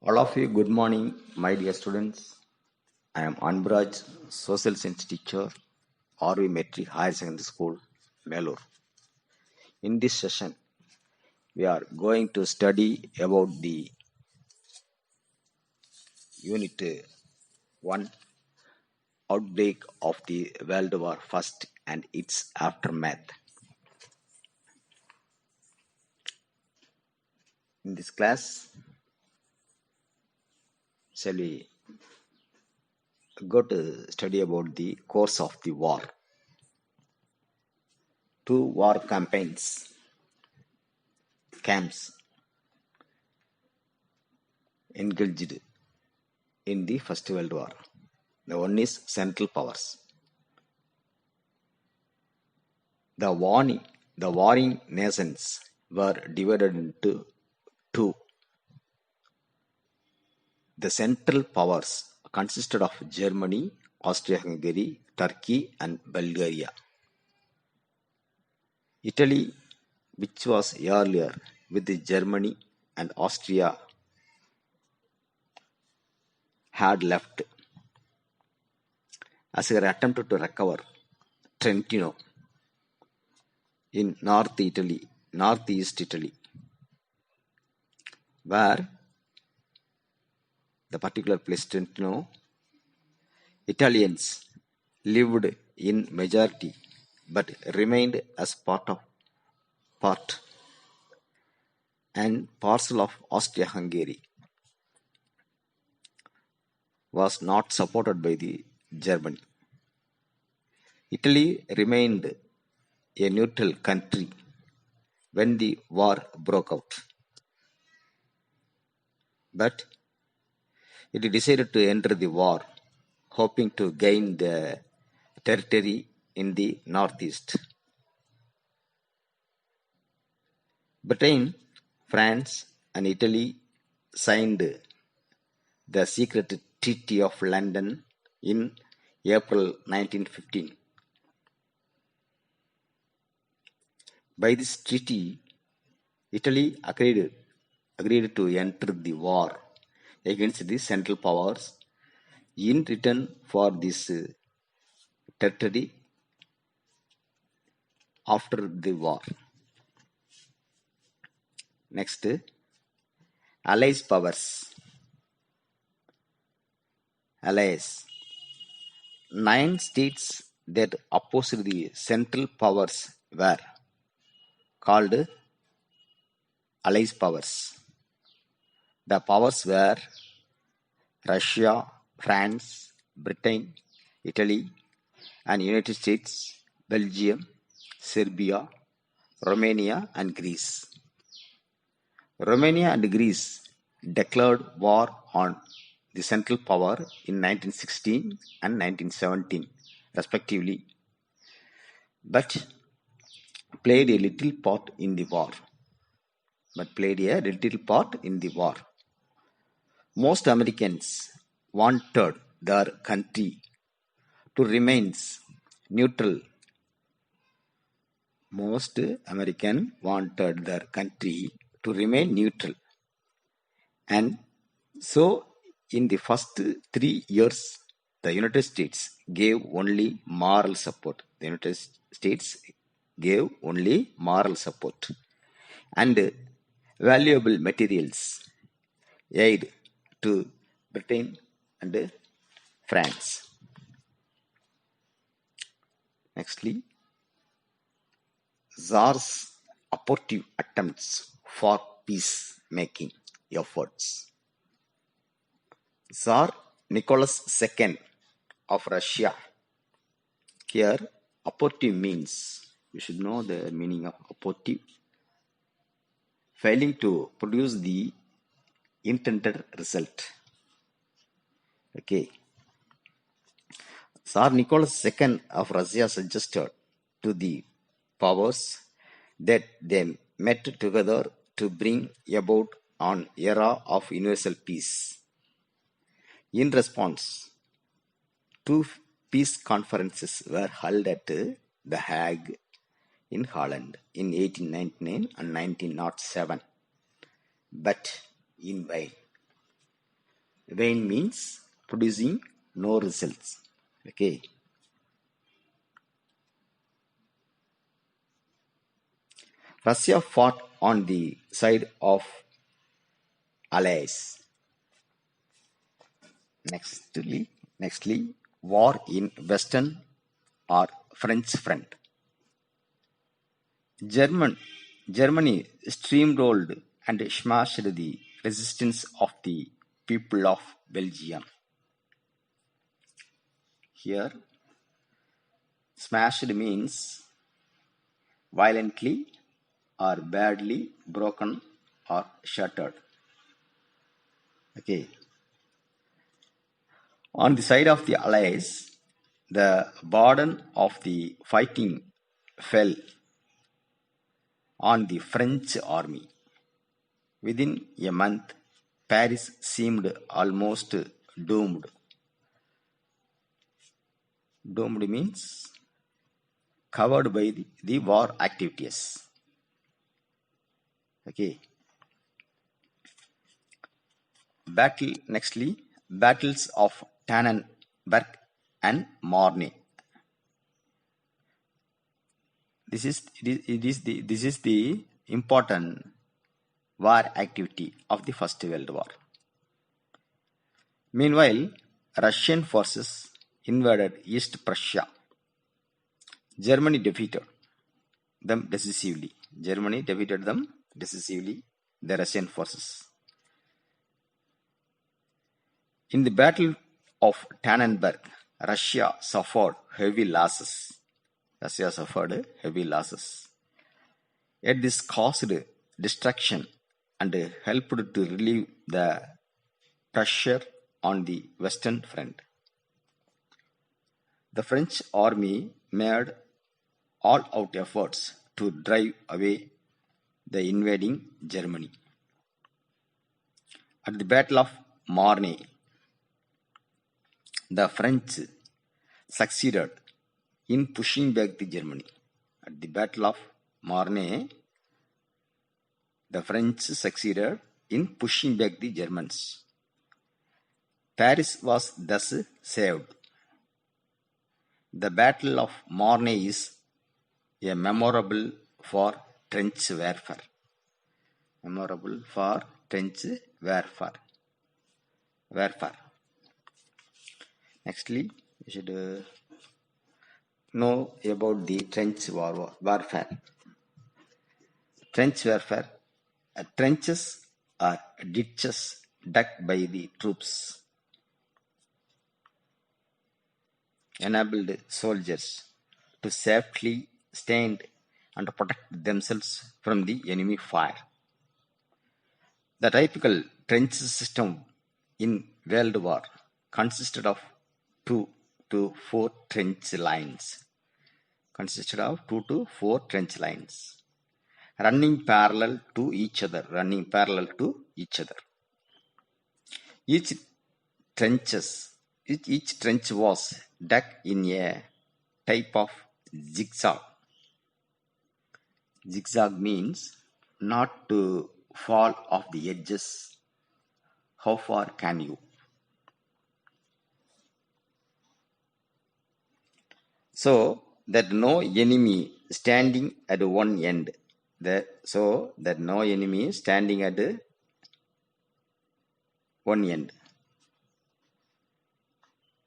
All of you, good morning, my dear students. I am Anbraj, Social Science teacher, RV Metric Higher Secondary School, Melur. In this session, we are going to study about the Unit 1 outbreak of the World War I and its aftermath. In this class, shall we go to study about the course of the war. Two war campaigns, camps engaged in the First World War. The one is Central Powers. The warring nations were divided into two. The Central Powers consisted of Germany, Austria-Hungary, Turkey and Bulgaria. Italy, which was earlier with Germany and Austria, had left as they attempted to recover Trentino in northeast Italy, where the particular place Trentino, Italians lived in majority but remained as part and parcel of Austria-Hungary, was not supported by the Germany. Italy remained a neutral country when the war broke out, but it decided to enter the war hoping to gain the territory in the northeast. Britain, France and Italy signed the secret Treaty of London in April 1915. By this treaty, Italy agreed to enter the war against the Central Powers in return for this territory after the war. Next, Allies powers. Allies. 9 states that opposed the Central Powers were called Allies powers. The powers were Russia, France, Britain, Italy, and United States, Belgium, Serbia, Romania, and Greece. Romania and Greece declared war on the Central Power in 1916 and 1917, respectively, but played a little part in the war. Most Americans wanted their country to remain neutral. Most Americans wanted their country to remain neutral. And so, in the first 3 years, the United States gave only moral support. And valuable materials aid to Britain and France. Nextly, Tsar's abortive attempts for peace-making efforts. Tsar Nicholas II of Russia. Here, abortive means, you should know the meaning of abortive. Failing to produce the intended result. Okay. Tsar Nicholas II of Russia suggested to the powers that they met together to bring about an era of universal peace. In response, 2 peace conferences were held at The Hague in Holland in 1899 and 1907, but in vain. Vain means producing no results. Okay. Russia fought on the side of allies. Nextly, war in Western or French front. Germany steamrolled and smashed the resistance of the people of Belgium. Here, smashed means violently or badly broken or shattered. Okay. On the side of the Allies, the burden of the fighting fell on the French army. Within a month, Paris seemed almost doomed. Doomed means covered by the war activities. Okay. Battles of Tannenberg and Marne. This is the important war activity of the First World War. Meanwhile, Russian forces invaded East Prussia. Germany defeated them decisively. The Russian forces. In the Battle of Tannenberg, Russia suffered heavy losses. Yet this caused destruction and helped to relieve the pressure on the Western Front. The French army made all-out efforts to drive away the invading Germany. At the Battle of Marne, the French succeeded in pushing back the Germany. At the Battle of Marne, the French succeeded in pushing back the Germans. Paris was thus saved. The Battle of Marne is a memorable for trench warfare. Nextly, we should know about the trench warfare. Trench warfare. Trenches are ditches dug by the troops. Enabled soldiers to safely stand and protect themselves from the enemy fire. The typical trench system in World War consisted of 2 to 4 trench lines. Running parallel to each other. Each trench was dug in a type of zigzag. Zigzag means not to fall off the edges. How far can you? So that no enemy standing at one end.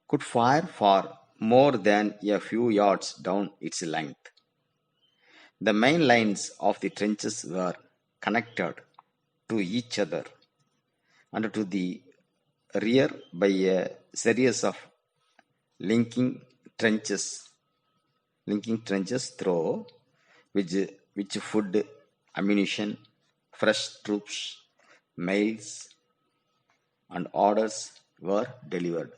Could fire for more than a few yards down its length. The main lines of the trenches were connected to each other and to the rear by a series of linking trenches through which food, ammunition, fresh troops, mails, and orders were delivered.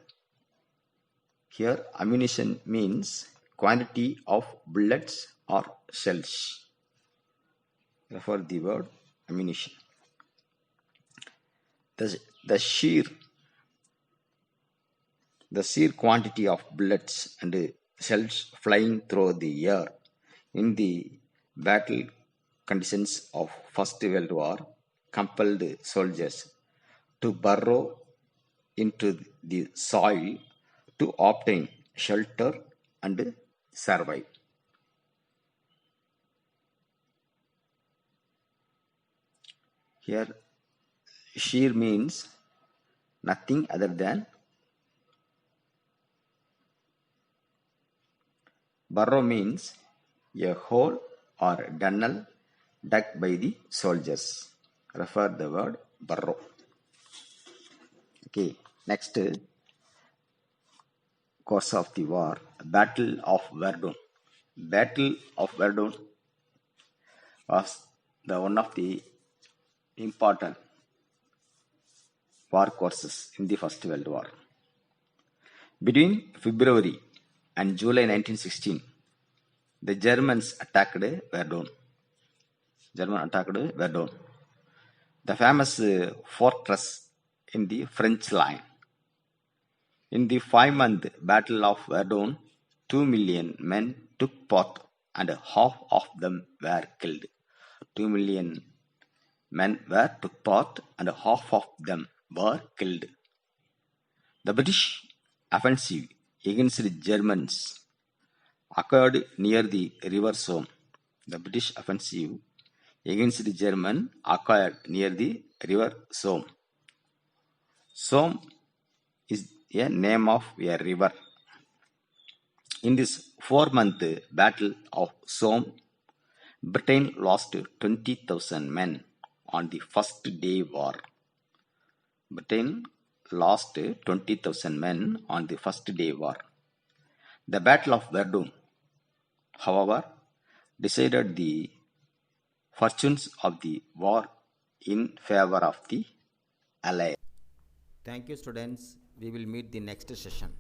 Here, ammunition means quantity of bullets or shells. Refer the word ammunition. The sheer quantity of bullets and shells flying through the air in the battle conditions of First World War compelled soldiers to burrow into the soil to obtain shelter and survive. Here, sheer means nothing other than burrow means a hole or tunnel dug by the soldiers. Refer the word burrow. Okay, next course of the war, Battle of Verdun. Battle of Verdun was the one of the important war courses in the First World War. Between February and July 1916, the Germans attacked Verdun. The famous fortress in the French line. In the 5-month Battle of Verdun, 2 million men took part and half of them were killed. 2 million men took part and half of them were killed. The British offensive against the Germans occurred near the river Somme. The British offensive against the German occurred near the river Somme. Somme is a name of a river. In this 4-month Battle of Somme, Britain lost 20,000 men on the first day war. Britain lost 20,000 men on the first day war. The Battle of Verdun, however, decided the fortunes of the war in favor of the Allies. Thank you, students. We will meet the next session.